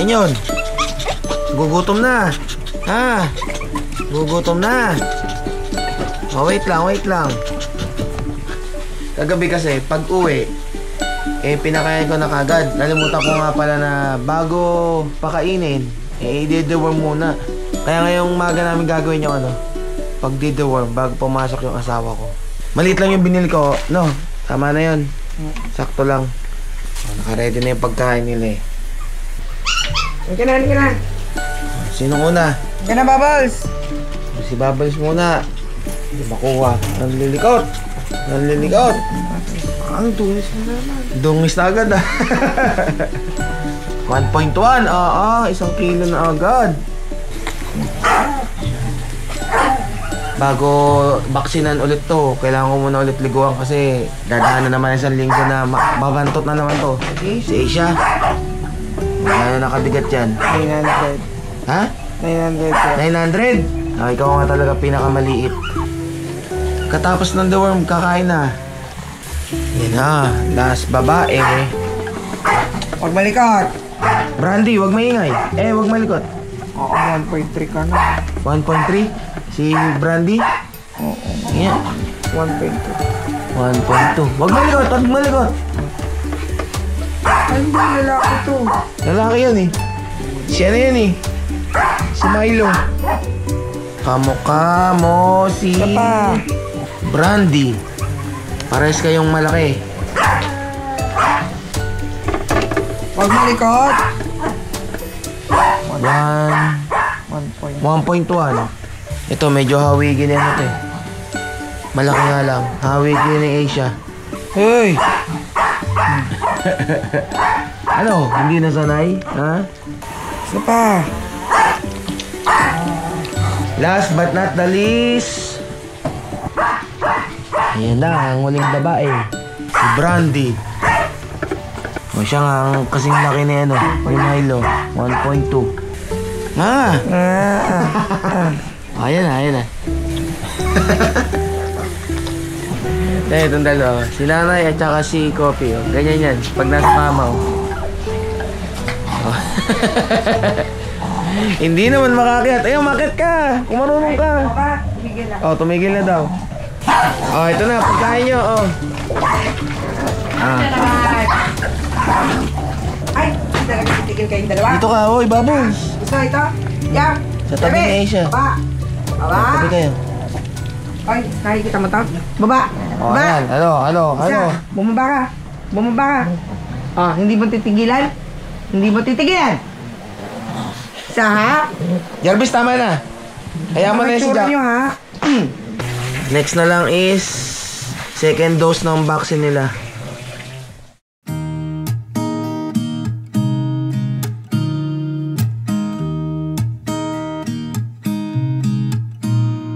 Ayun. Gugutom na. Ha? Gugutom na. Oh, wait lang, wait lang. Kagabi kasi, pag uwi, pinakain ko na kagad. Nalimutan ko nga pala na bago pakainin, i-deworm muna. Kaya ngayong umaga namin gagawin yung pag deworm bago pumasok yung asawa ko. Maliit lang yung binili ko, no? Tama na yun. Sakto lang. Naka-ready na yung pagkain nila eh. Halika na. Sino una? Halika na, Bubbles. Si Bubbles muna. Hindi makuha. Nanlilikot. Ang dungis na naman. Dungis na agad 1.1. 1 kilo na agad. Bago baksinan ulit to, kailangan ko muna ulit liguan kasi dadaan na naman isang linggo na mabantot na naman to. Si Asia. Ano nakabigat yan? 900. Ha? 900. 900? Ikaw nga talaga pinakamaliit. Katapos ng deworm, kakain na. Yan na, last babae. Huwag malikot. Brandy, huwag maingay. Huwag malikot. Oo, 1.3 ka na. 1.3? Si Brandy? Oo. Yan. 1.2. 1.2. Huwag malikot. Ay, hindi lalaki to. Lalaki yan eh. Si ano yan eh? Si Milo. Kamukha mo si Brandy. Pares kayong malaki. Huwag malikot. 1.1. Ito medyo hawigin yan ito eh. Malaki nga lang. Hawigin ni Asia. Hey! Ano? Hindi na sanay? Ha? Isa pa. Last but not the least. Ayan na, ang huling babae. Si Brandy. O siya nga, ang kasing laki ni ni Milo. 1.2. Ayan na. Dahil itong dalawa. Si nanay at saka si Kopi. Ganyan yan. Pag nasa kama. Hindi naman makakyat. Ayun, makit ka. Kung marunong ka. Tumigil na. Tumigil na daw. Ito na. Pagkain nyo. Ay, talaga titigil kayong dalawa. Dito ka. Bubbles. Gusto ito? Yan. Sa tabi ni Asia. Baba. Tabi kayo. Ay, nakikita mo to? Baba. Ayan. Ano? Bumaba ka. Hindi mo titigilan? Isa, ha? Jarvis, tama na. Kaya mo na si Jack. Nyo, ha? Next na lang is second dose ng vaccine nila.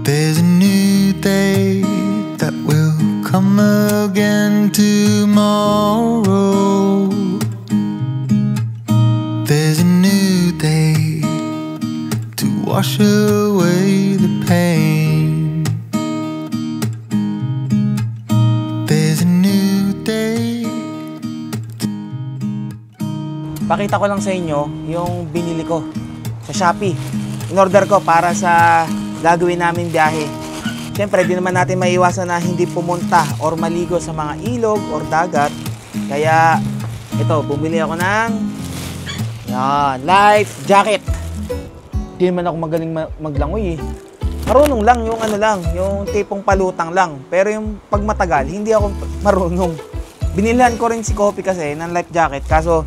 There's a new day that will come again tomorrow. There's a new day to wash away the pain. There's a new day. Pakita ko lang sa inyo yung binili ko sa Shopee. In-order ko para sa gagawin namin biyahe. Siyempre, di naman natin maiiwasan na hindi pumunta or maligo sa mga ilog or dagat. Kaya, ito, bumili ako ng life jacket. Hindi naman ako magaling maglangoy eh. Marunong lang yung yung tipong palutang lang. Pero yung pagmatagal, hindi ako marunong. Binilhan ko rin si Kopi kasi ng life jacket. Kaso,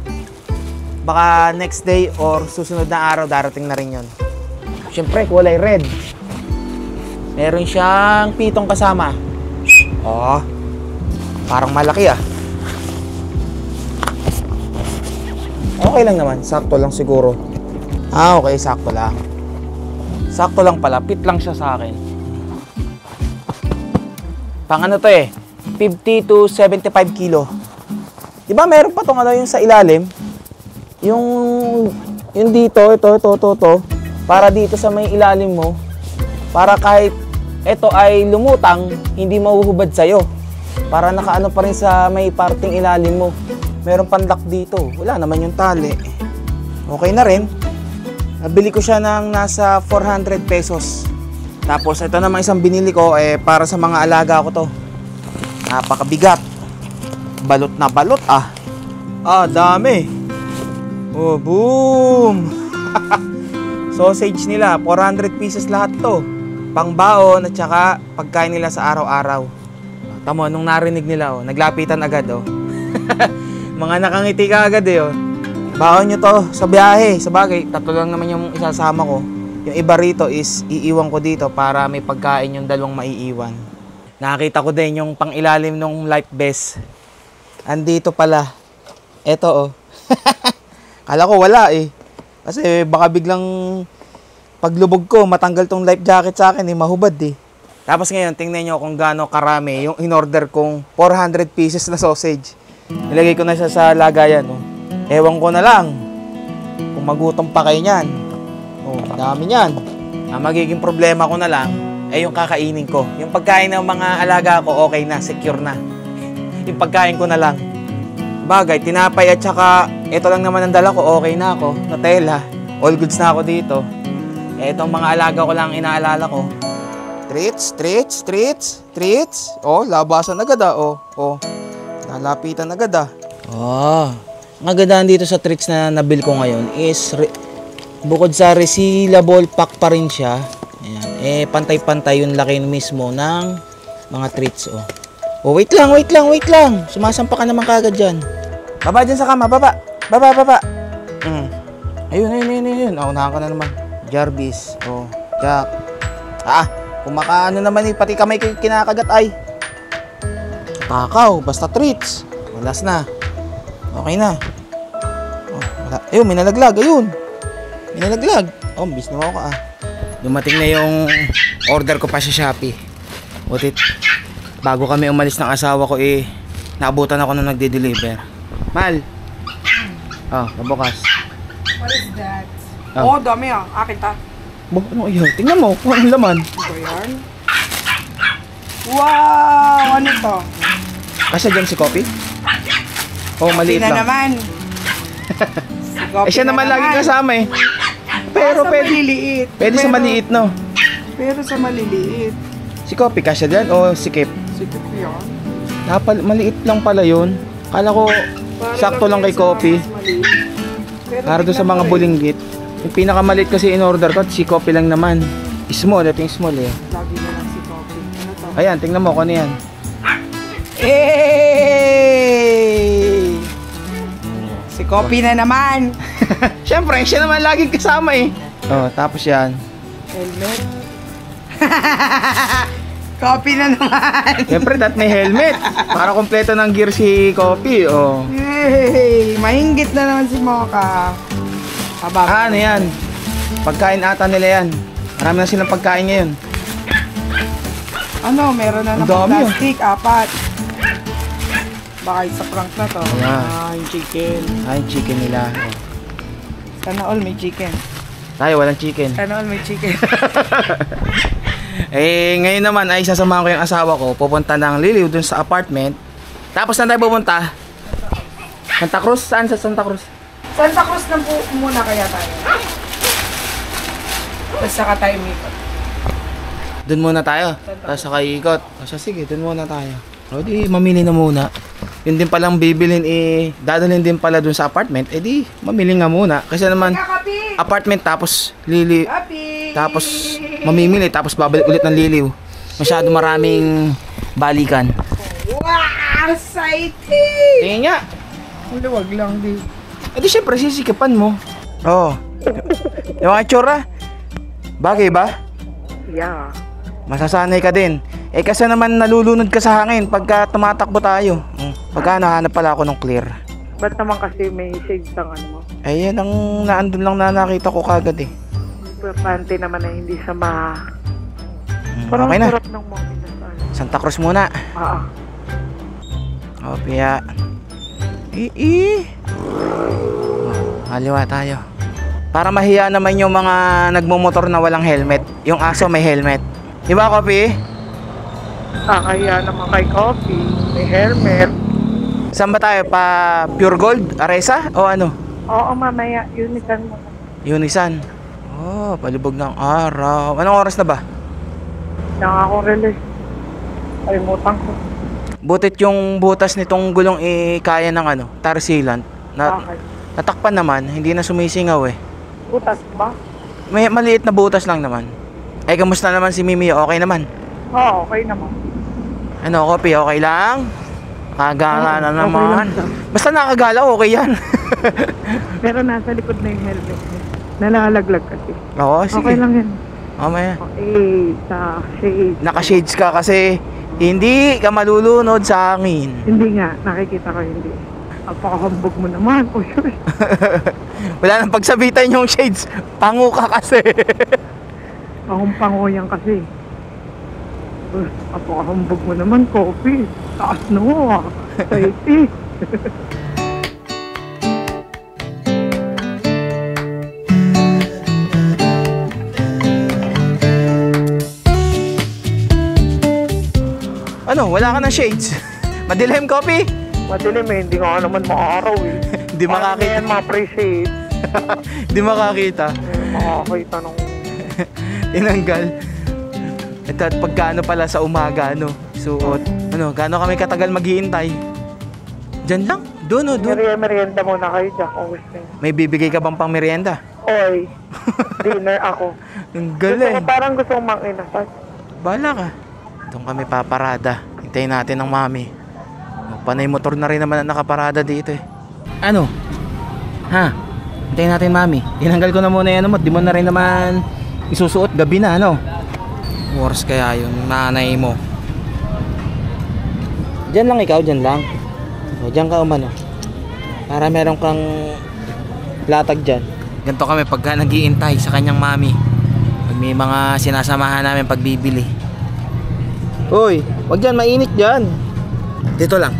baka next day or susunod na araw, darating na rin yun. Siyempre, kulay red. Meron siyang pitong kasama. Parang malaki ah. Okay lang naman, sakto lang siguro. Okay, sakto lang. Sakto lang pala, fit lang siya sa akin. Pang ano to 50 to 75 kilo. Diba meron pa tong yung sa ilalim? Yung dito, ito. Para dito sa may ilalim mo. Para kahit ito ay lumutang, hindi mahuhubad sa'yo. Para nakaano pa rin sa may parting ilalim mo. Meron panlock dito. Wala naman yung tali. Okay na rin. Nabili ko siya ng nasa 400 pesos. Tapos ito naman isang binili ko para sa mga alaga ko to. Napakabigat. Balot na balot ah. Dami. Oh, boom. Sausage nila, 400 pieces lahat to. Pangbaon at saka pagkain nila sa araw-araw. Tamo, nung narinig nila, naglapitan agad, Mga nakangiti ka agad, Baon nyo to sa biyahe. Sa bagay, 3 lang naman yung isasama ko. Yung iba rito is iiwan ko dito para may pagkain yung 2 maiiwan. Nakakita ko din yung pangilalim ng life vest. Andito pala. Eto, Kala ko wala Kasi baka biglang paglubog ko, matanggal tong life jacket sa akin, mahubad Tapos ngayon, tingnan nyo kung gaano karami yung in-order kong 400 pieces na sausage. Nilagay ko na siya sa lagayan, Ewan ko na lang kung magutom pa kayo niyan. Dami niyan. Ang magiging problema ko na lang ay yung kakainin ko. Yung pagkain ng mga alaga ko, okay na, secure na. Yung pagkain ko na lang. Bagay, tinapay at saka ito lang naman ang dala ko, okay na ako. Nutella, all goods na ako dito. Itong mga alaga ko lang inaalala ko. Treats. Labasan agad Nalapitan agad Ang agadahan dito sa treats na nabil ko ngayon is bukod sa resealable pack pa rin siya. Ayan, pantay-pantay yung laki mismo ng mga treats wait lang. Sumasampa ka naman kagad dyan. Baba dyan sa kama, baba. Ayun. Naunahan ka na naman. Jarvis, Jack. Kumakaano naman pati kamay kinakagat ay. Takaw, basta treats. Walas na. Okay na. Wala. Ayun, may nalaglag. Bis na ako Dumating na yung order ko pa sa Shopee. Butit. Bago kami umalis ng asawa ko naabutan ako nung nagde-deliver. Mal. Nabukas. What is that? Dami Akin ta. Ano yun? Tingnan mo kung anong laman. Ito yan. Wow! Ano to? Kasi dyan si Coffee? Maliit lang. naman. Si siya naman lagi kasama Pero sa maliliit. Pwede sa maliit, no? Pero sa maliliit. Si Coffee kasya dyan o si Kip? Sikip yan. Maliit lang pala yun. Kala ko sakto lang kay Coffee. Para doon sa mga bulinggit. Yung pinakamaliit kasi in order ko, si Coffee lang naman. Small, ito yung small Lagi na lang si Coffee. Ano to? Ayan, tingnan mo kung ano yan. Si Coffee na naman. Siyempre, siya naman laging kasama tapos yan. Helmet. Coffee na naman. Siyempre, may helmet. Para kompleto ng gear si Coffee, Hey, mahinggit na naman si Mocha. Ano yan? Pagkain ata nila yan. Marami na silang pagkain ngayon. Meron na naman plastic, 4. Baka isa prank na to. Yung chicken. Yung chicken nila. Sana all may chicken. Tayo, walang chicken. Sana all may chicken. Ngayon naman ay sasamahan ko yung asawa ko. Pupunta ng Liliw dun sa apartment. Tapos saan tayo pupunta? Santa Cruz? Saan sa Santa Cruz? Santa Cruz na po muna kaya tayo. Tapos saka tayo mikot. Doon muna tayo. Tapos saka ikot. Sige, doon muna tayo. Di, mamili na muna. Yun din palang bibilin dadalhin din pala doon sa apartment. Di, mamili nga muna. Kasi naman, apartment tapos Liliw. Tapos mamimili tapos babalik ulit ng Liliw. Masyado maraming balikan. Wow! Exciting! Tingin nga. Wag lang di. Di syempre sisikipan mo. Yung mga tsura. Bagay ba? Yeah. Masasanay ka din. Kasi naman nalulunod ka sa hangin pagka tumatakbo tayo. Pagka nahanap pala ako ng clear. Ba't naman kasi may shades ang ano mo? Yan ang naandun lang na nakita ko kagad Pante naman na hindi sa Parang okay na. Sarap ng mommy na Santa Cruz muna. Piya. Haliwa tayo. Para mahiya naman yung mga nagmumotor na walang helmet. Yung aso may helmet. Di ba, Coffee? Kaya naman kay Coffee, may helmet. Saan ba tayo? Pa Pure Gold? Aresa? O ano? Oo, mamaya. Unisan mo. Unisan. Oh, palibog ng araw. Anong oras na ba? Nang akong release. Kalimutan ko. Butit yung butas nitong gulong kaya ng tar sealant. Bakit? Natakpan naman, hindi na sumisingaw eh. Butas ba? May maliit na butas lang naman. Ay, kamusta naman si Mimi? Okay naman? Oo, okay naman. Ano, Kopi? Okay lang? Kagala na Okay naman. lang siya. Basta nakagala, okay yan. Pero nasa likod na yung helmet niya. Nalalaglag kasi. Oo, sige. Okay lang yan. Mamaya. Okay, sa shade. Naka-shades ka kasi hindi ka malulunod sa hangin. Hindi nga, nakikita ko hindi. Apakahambog mo naman. Oh, sure. Wala nang pagsabitan yung shades. Pango ka kasi. Pango yan kasi. Apakahambog mo naman, coffee. Taas na mo ah. Saiti. Ano, wala ka ng shades? Madilim, Kopi? Madilim eh, hindi nga naman maaraw eh. Hindi makakita. Paano ma-appreciate? Hindi makakita. Makakita nung... Tinanggal. Ito at pagkano pala sa umaga, suot. Gaano kami katagal maghihintay? Diyan lang? Doon. Merienda muna kayo dyan kung gusto niyo. May bibigay ka bang pang merienda? Oy, dinner ako. Ang galing. Parang gusto kong manginasal. Bala ka. Doon kami paparada. Hintayin natin ng mami. Panay motor na rin naman ang nakaparada dito eh. Ano? Ha? Hintayin natin mami. Tinanggal ko na muna yan mo. Di mo na rin naman isusuot. Gabi na Wars kaya yung nanay mo. Diyan lang ikaw, diyan lang. O, diyan ka umano. Para meron kang latag diyan. Ganito kami pagka nag-iintay sa kanyang mami. Pag may mga sinasamahan namin pagbibili. Uy, wag diyan, mainit diyan. Dito lang.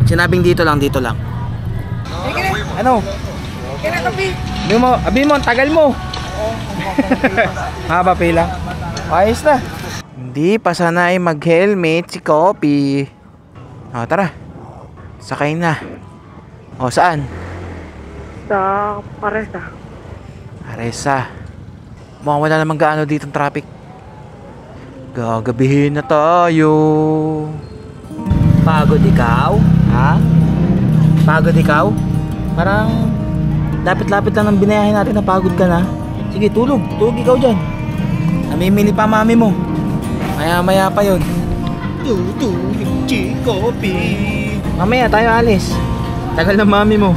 Sinabing dito lang. Ano? Kinakabi. Abi mo, ang tagal mo. Haba pila. Ayos na. Hindi pa sanay mag-helmet si Kopi. O, tara. Sakay na. O, saan? Sa Paresa. Aresa. Mukhang wala namang gaano dito ang traffic. Gagabihin na tayo. Pagod ikaw? Ha? Pagod ikaw? Parang lapit-lapit lang ng binayahin natin na pagod ka na. Sige, tulog. Tulog ikaw dyan. Namimili pa mami mo. Maya-maya pa yun. Tutulog, Kopi. Mamaya tayo alis. Tagal ng mami mo.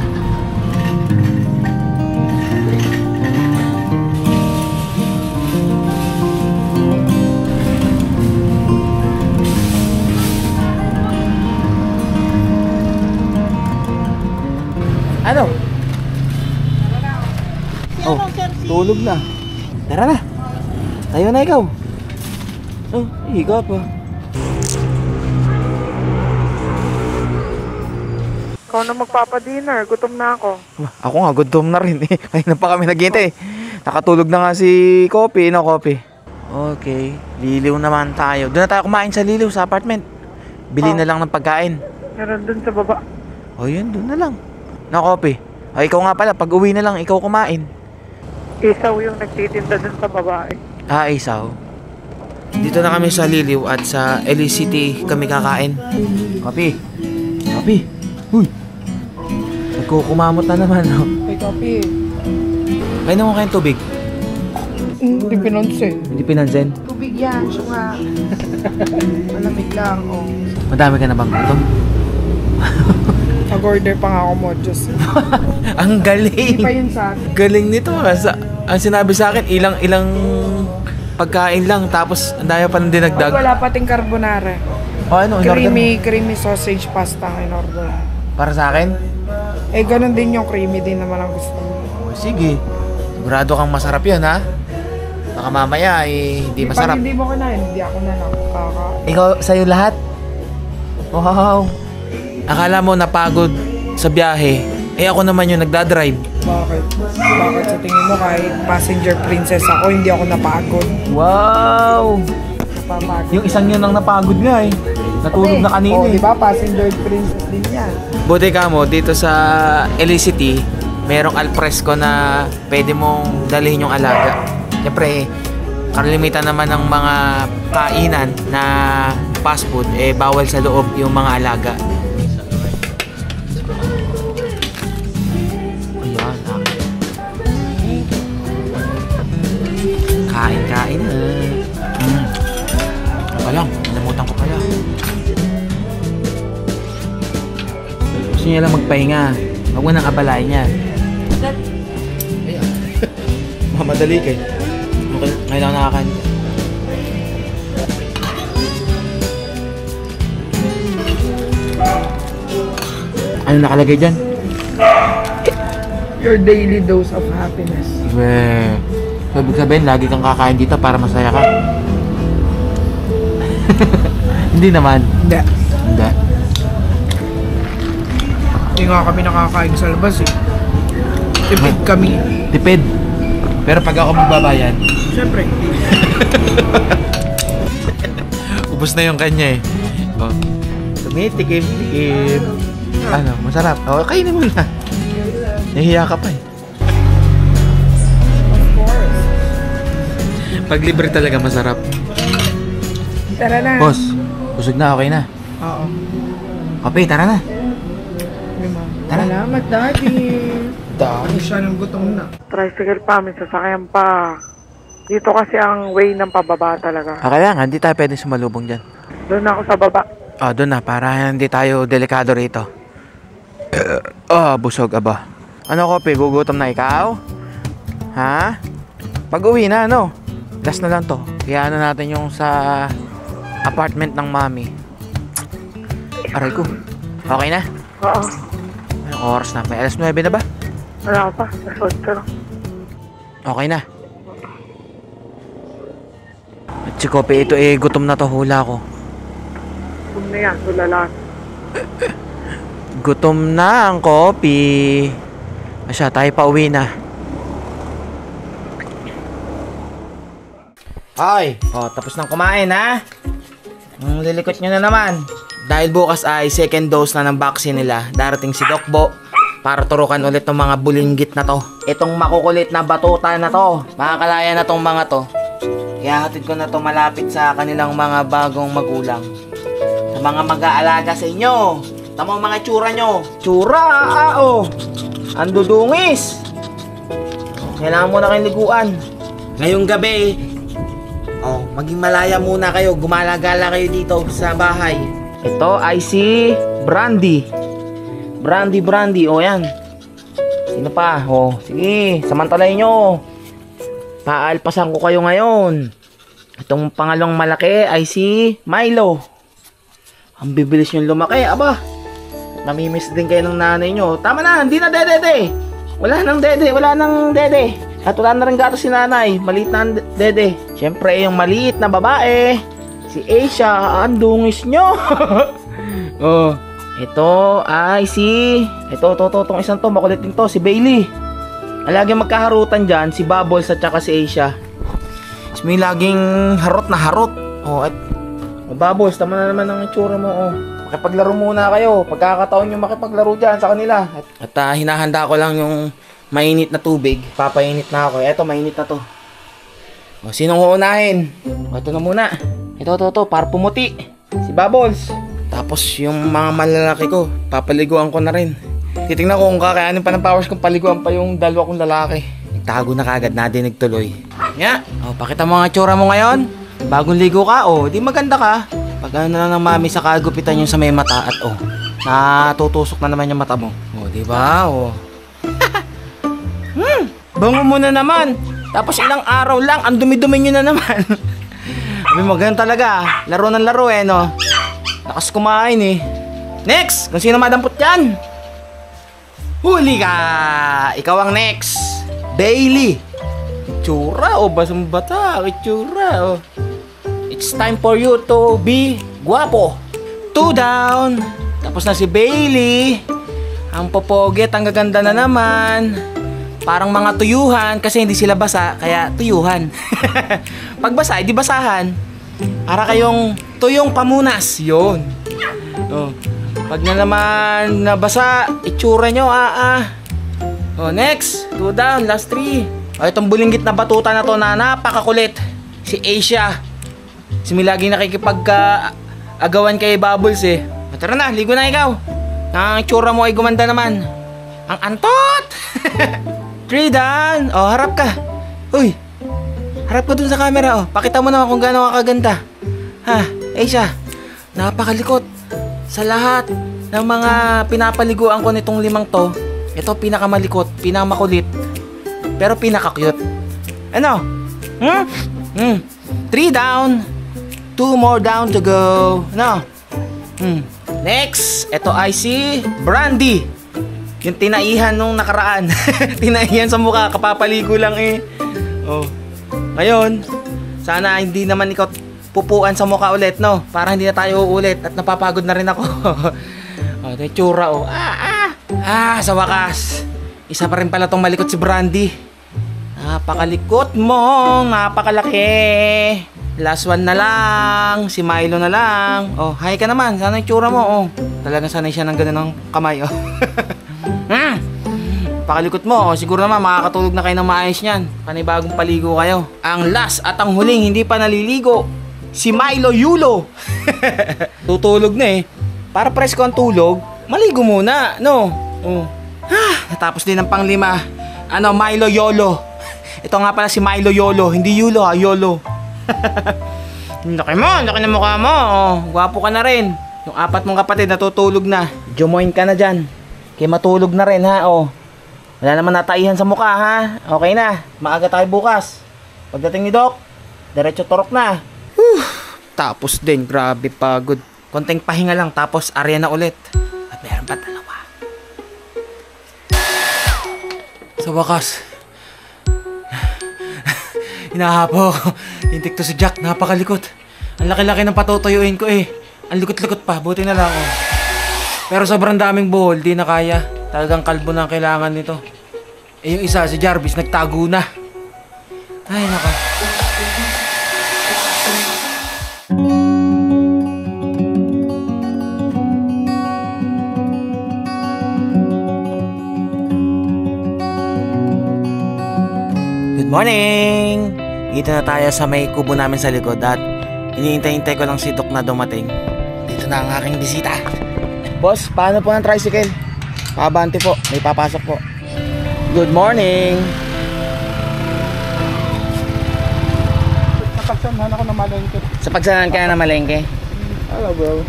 Ano? Oh, tulog na. Tara na. Tayo na ikaw. Oh, higa pa. Ikaw na magpapadinner. Gutom na ako. Ako nga, gutom na rin eh. Kanina pa kami naghihintay. Nakatulog na nga si Kopi, Kopi. Okay, liliw naman tayo. Doon na tayo kumain sa liliw, sa apartment. Bili na lang ng pagkain. Meron dun sa baba. O yun, doon na lang. Kopi. O, ikaw nga pala, pag uwi na lang, ikaw kumain. Isaw yung nagtitinda dun sa babae. Isaw. Dito na kami sa Liliw at sa LA City kami kakain. Kopi. Uy. Nagkukumamot na naman. May kape. Kailan mo kayong tubig? Hindi pinonsin. Hindi pinansin? Tubig yan. Siya nga. Malamig lang. Oh. Madami ka na bang gutom? Nag-order pa nga ako mo. Diyos. Ang galing. Hindi pa yun sa akin. Galing nito. Ang sinabi sa akin, ilang pagkain lang. Tapos ang dami pa nang dinagdag. Wala pating carbonara. O ano? Creamy sausage pasta ang in-order. Para sa akin? Eh, ganun din yung creamy din naman ang gusto mo. O, sige. Sigurado kang masarap yun, ha? Baka mamaya, hindi masarap. Pag hindi mo kinain, hindi ako na lang kakain. Ikaw, sa'yo lahat? Wow. Akala mo napagod sa biyahe. Ako naman yung nagdadrive. Bakit? Bakit sa tingin mo kahit passenger princess ako, hindi ako napagod? Wow! Napapagod. Yung isang yun ang napagod nga eh. Natulog na kanina Oh, eh. di ba? Passenger princess din yan. Buti ka mo, dito sa Elicity, merong alfresco na pwede mong dalhin yung alaga. Siyempre, karamihan naman ng mga kainan na fast food, bawal sa loob yung mga alaga. Ayan, kain na. Ano pa lang, nalamutan ko pala. Gusto niya lang magpahinga. Huwag mo nang abalain yan. Ayan. Mamadali ka eh. Okay, ngayon lang nakakain. Ano nakalagay dyan? Your daily dose of happiness. Weh. So, ibig sabihin, lagi kang kakain dito para masaya ka. Hindi naman. Hindi. Hindi. Hindi nga kami nakakain sa labas eh. Tipid kami. Tipid. Pero pag ako magbabayad, Siyempre. ubos na yung kanya eh. Oh. Tumitikim. Ano, masarap. Oh, kainin mo na. Nahihiya ka pa eh. Of course. Pag libre talaga masarap. Tara na. Boss, busog na, okay na. Oo. Kape, tara na. Tara. Salamat, Daddy. Dami siya ng gutom na. Tricycle pa, may sasakyan pa. Dito kasi ang way ng pababa talaga. Kaya nga, hindi tayo pwedeng sumalubong dyan. Doon ako sa baba. Doon na, para hindi tayo delikado rito. Busog, aba. Ano, Kope, gugutom na ikaw? Ha? Pag-uwi na, ano? Last na lang to. Kaya ano natin yung sa apartment ng mami. Aray ko. Okay na? Oo. Anong oras na? May alas 9 na ba? Wala pa. Sa 8 lang. Okay na. At si Kope, ito gutom na to, hula ko. Kung na yan, tulalan. Gutom na ang Kope. Asya, tayo pa uwi na. Hoy! Tapos nang kumain, ha? Lilikot nyo na naman. Dahil bukas ay second dose na ng vaccine nila, darating si Doc Bo para turukan ulit ng mga bulinggit na to. Itong makukulit na batuta na to, makakalaya na tong mga to. Kaya hatid ko na to malapit sa kanilang mga bagong magulang. Sa mga mag-aalaga sa inyo. Tama ang mga tsura nyo. Tsura, ang dudungis. Kailangan mo na kayong liguan. Ngayong gabi, maging malaya muna kayo. Gumala-gala kayo dito sa bahay. Ito ay si Brandy. Brandy. Yan. Sino pa? Sige, samantalayin nyo. Paalpasan ko kayo ngayon. Itong pangalong malaki ay si Milo. Ang bibilis yung lumaki. Aba, namimiss din kayo ng nanay nyo. Tama na, hindi na dede. Wala nang dede. At wala na rin gato si nanay. Maliit na ang dede. Siyempre, yung maliit na babae, si Asia, ang dungis nyo. Ito ay si... Itong isang to, makulit din to, si Bailey. Lagi magkaharutan dyan, si Bubbles at saka si Asia. May laging harot na harot. Bubbles, tama na naman ang itsura mo. Makipaglaro muna kayo. Pagkakataon nyo makipaglaro dyan sa kanila. At hinahanda ko lang yung mainit na tubig. Papainit na ako. Eto, mainit na to. Sinong uunahin? Ito na muna. Ito, para pumuti. Si Bubbles. Tapos yung mga malalaki ko, papaliguan ko na rin. Titingnan ko kung kakayanin pa ng powers kung paliguan pa yung dalawa kong lalaki. Nagtago na kagad, nadinig tuloy. Nga, pakita mo ang itsura mo ngayon. Bagong ligo ka, di maganda ka. Pag ano na ng mami sa kagupitan yung sa may mata at natutusok na naman yung mata mo. Diba? Bango mo na naman. Tapos ilang araw lang, ang dumi-dumi nyo na naman. Sabi mo, ganun talaga. Laro ng laro no? Lakas kumain Next! Kung sino madampot yan? Huli ka! Ikaw ang next. Bailey. Itsura, basang bata. Itsura, It's time for you to be guwapo. 2 down. Tapos na si Bailey. Ang popogit, ang gaganda na naman. Parang mga tuyuhan kasi hindi sila basa, kaya tuyuhan. Pag basa, di basahan. Para kayong tuyong pamunas. Yun. Pag na naman nabasa, itsura nyo, Oh, next. 2 down, last 3. Oh, itong bulinggit na batuta na to na napakakulit. Si Asia. Si laging nakikipag-agawan kay Bubbles eh. Tara na, ligo na ikaw. Ang itsura mo ay gumanda naman. Ang antot! 3 down. Oh, harap ka. Uy, harap ka dun sa camera. Oh, pakita mo naman kung gaano ka kaganda. Ha, Asia, napakalikot. Sa lahat ng mga pinapaliguan ko nitong 5 to, ito pinakamalikot, pinakamakulit, pero pinaka-cute. Ano? 3 down. 2 more down to go. Ano? Next, ito ay si Brandy. Yung tinaihan nung nakaraan. Tinaihan sa mukha, kapapaligo lang eh. Oh. Ngayon, sana hindi naman ikaw pupuan sa mukha ulit, no? Para hindi na tayo uulit at napapagod na rin ako. Oh, ito yung tsura, oh. Sa wakas. Isa pa rin pala tong malikot si Brandy. Napakalikot mo, napakalaki. Last one na lang, si Milo na lang. Oh, hi ka naman, sana yung tsura mo, oh. Talagang sanay siya ng ganun ng kamay, oh. Pakalikot mo, oh. Siguro naman makakatulog na kayo ng maayos niyan. Panibagong paligo kayo. Ang last at ang huling hindi pa naliligo, si Milo Yulo. Tutulog na eh. Para presko ang tulog, maligo muna, no? Oh. Natapos din ang pang-5. Ano, Milo Yolo. Ito nga pala si Milo Yolo, hindi Yulo, Yolo. Laki ng mukha mo. Oh, gwapo ka na rin. Yung 4 mong kapatid natutulog na. Jumoin ka na dyan. Kaya matulog na rin, ha? Oh. Wala naman nataihan sa mukha, ha? Okay na, maaga tayo bukas. Pagdating ni Doc, diretso turok na. Tapos din, grabe pagod. Konting pahinga lang, tapos area na ulit. At meron pa 2. Sa wakas, hinahapo ako. Hintik to si Jack, napakalikot. Ang laki-laki ng patutuyuin ko eh. Ang likot-likot pa, buti na lang oh. Pero sobrang daming buhol, di na kaya. Talagang kalbo na ang kailangan nito. Eh yung isa, si Jarvis, nagtago na. Ay, nako. Good morning! Dito na tayo sa may kubo namin sa likod at iniintay-intay ko lang si Doc na dumating. Dito na ang aking bisita. Boss, paano po ang tricycle? Pakabante po, may papasok po. Good morning! Napagsamahan ako na malengke. Sa pagsanahan ka na malengke? Hello bro.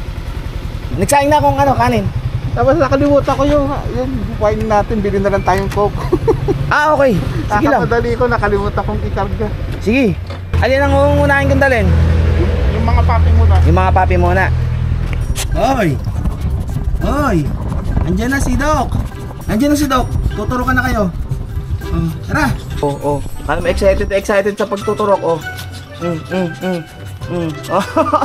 Nagsayang na akong kanin. Tapos nakalimutan ko yung wine natin, bilhin na lang tayong coke. Okay. Sige lang. Kakamadali ko, nakalimutan kong ikarga. Sige. Alin ang uunahin kong dalhin? Yung mga papi muna. Yung mga papi muna. Hoy! Andiyan na si Doc. Tuturo ka na kayo. Tara. Oh. Kala mo excited sa pagtuturok, oh.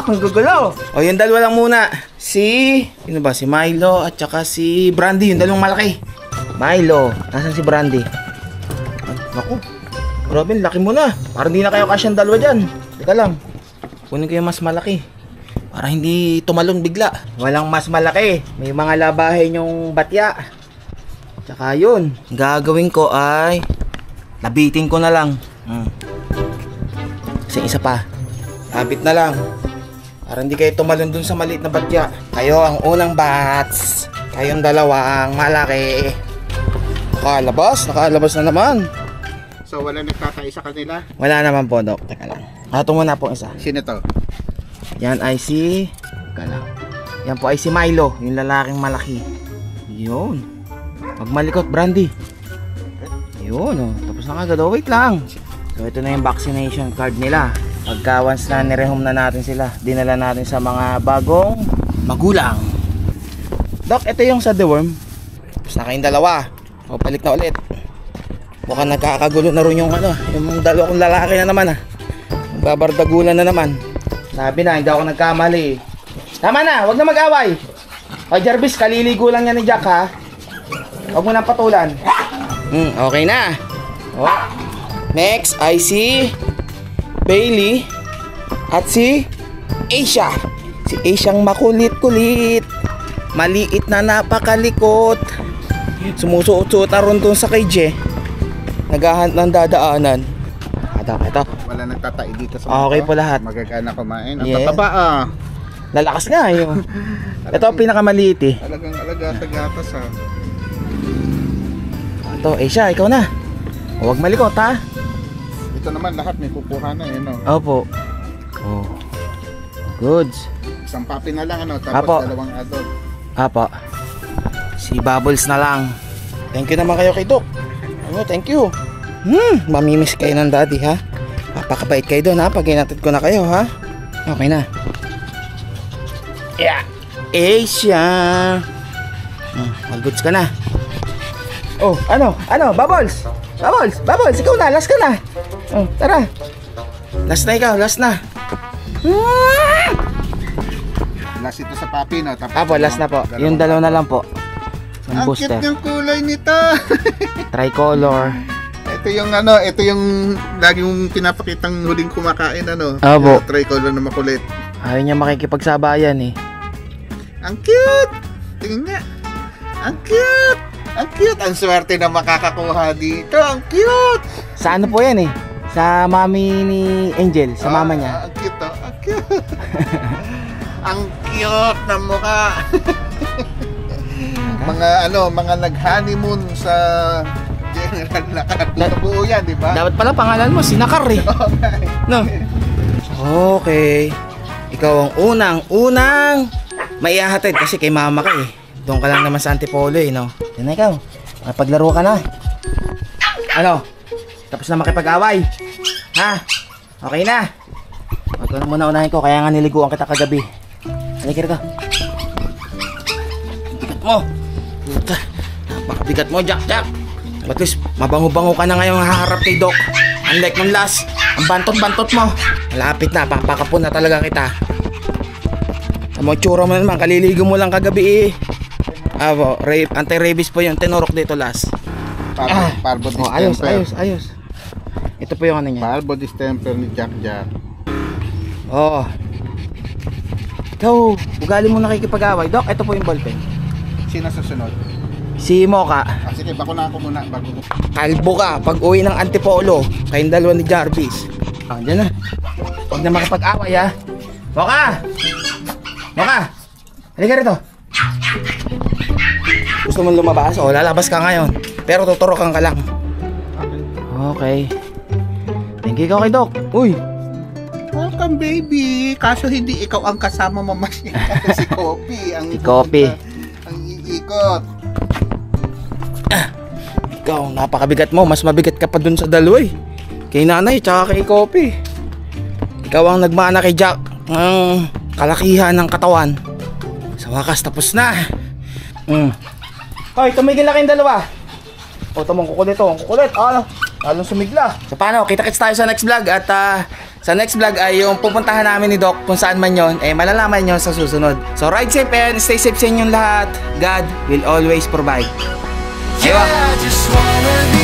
Ang gugulo. O, yung dalawa lang muna. Sino ba? Si Milo at saka si Brandy. Yung dalawang malaki. Milo. Nasaan si Brandy? Naku. Grabe, laki mo na. Parang hindi na kayo kasyang dalawa dyan. Teka lang. Kunin ko yung mas malaki. Para hindi tumalon bigla. Walang mas malaki. May mga labahin yung batya. Tsaka yun. Gagawin ko ay labitin ko na lang. Kasi isa pa. Labit na lang. Para hindi kayo tumalon dun sa maliit na batya. Kayo ang unang bats. Kayong dalawa ang malaki. Nakalabas na naman. So wala nagtatay sa kanila? Wala naman po, Doc. Teka lang. Ito muna po isa. Sino to? Yan ay si... Teka lang. Yan po ay si Milo. Yung lalaking malaki. Yun. Magmalikot, Brandy. Yun, oh. Tapos na kagad. Oh, wait lang. So ito na yung vaccination card nila. Pagka once na nirehome na natin sila, dinala natin sa mga bagong magulang. Doc, ito yung sa deworm. Tapos na kayong dalawa. O, balik na ulit. Mukhang nagkakagulo na rin yung dalawa kong lalaki na naman Babardagulan na naman. Sabi na, hindi ako nagkamali. Tama na, wag na mag-away. O Jarvis, kaliligo lang yan ni Jack ha. Huwag mo nang patulan. Okay na. O. Next ay si Bailey at si Asia. Si Asiang makulit-kulit. Maliit na napakalikot. Sumusuot-suot aron dun sa kay naghahanap ng dadaanan. Ito. Wala nagtatai dito sa Okay po lahat. Magagana kumain. Ang Yeah. tataba Lalakas nga yun. Ito ang pinakamaliit eh. Talagang alaga sa gatas Ito, Asia, ikaw na. Huwag malikot ha. Ito naman lahat may kukuha na Opo. Oh. Goods. Isang papi na lang tapos Apo. dalawang adult. Apa. Si Bubbles na lang. Thank you naman kayo kay Doc. Thank you. Mamimiss kayo ng daddy ha. Papakabait kayo doon ha. Pag inatid ko na kayo ha. Okay na. Yeah. Asia. All goods ka na. Oh, ano? Bubbles. Bubbles, ikaw na. Last ka na. Oh, tara. Last na ikaw, last na. Last ito sa papi tapos Apo, last na po. Yung dalawa na lang po. Yung Ang booster. cute ng kulay nito. Tricolor. ito yung lagi mong pinapakitang huling kumakain Apo. Yung tricolor na makulit. Ayaw niya makikipagsabayan eh. Ang cute. Tingnan nga. Ang cute. Ang cute. Ang swerte na makakakuha dito. Ang cute. Sa ano po yan eh? Sa mami ni Angel, sa mama niya. Ang cute Ang cute. Ang cute na mukha. mga nag-honeymoon sa General Nakar. Buo yan, di ba? Dapat pala pangalan mo, Sinakar eh. No? Okay. Ikaw ang unang maihahatid kasi kay mama ka eh. Doon ka lang naman sa Antipolo eh, no? Yan na ikaw. Paglaro ka na. Ano? Tapos na makipag-away? Ha? Okay na? Huwag ko na muna unahin ko, kaya nga niliguan kita kagabi. Halika rito. Bigat mo. Puta. Napakabigat mo, Jack. At least, mabango-bango ka na ngayong haharap kay Doc. Unlike nung last, ang bantot-bantot mo. Malapit na, papakapon na talaga kita. Ang mga tsura mo naman, kaliligo mo lang kagabi eh. Anti-rabies po yung tinurok dito last. Parbo distemper. Ayos. Ito po yung ano niya. Parbo distemper ni Jack. Oo. Ikaw, ugali mo nakikipag-away. Doc, ito po yung ballpen. Sino susunod? Si Mocha. Sige, bakuna ako muna bago. Kalbo ka pag uwi ng Antipolo. Kayong dalawa ni Jarvis. Diyan na. Huwag na makipag-away ha. Mocha! Halika rito. Gusto mong lumabas? O, lalabas ka ngayon. Pero tuturokan ka lang. Okay. Thank you kay Doc. Uy! Welcome baby. Kaso hindi ikaw ang kasama mamasyal. Si Kopi ang Si Kopi. ang iikot. Ikaw, napakabigat mo. Mas mabigat ka pa dun sa dalawa eh. Kay nanay, tsaka kay Kopi. Ikaw ang nagmana kay Jack ng kalakihan ng katawan. Sa wakas, tapos na. Hoy, tumigil na kayong dalawa. O, tumong kukulit o. Kukulit. Lalong sumigla. So, paano? Kita-kits tayo sa next vlog. At sa next vlog ay yung pupuntahan namin ni Doc kung saan man yon, malalaman nyo sa susunod. So, ride safe and stay safe sa inyong lahat. God will always provide. Yeah, I just wanna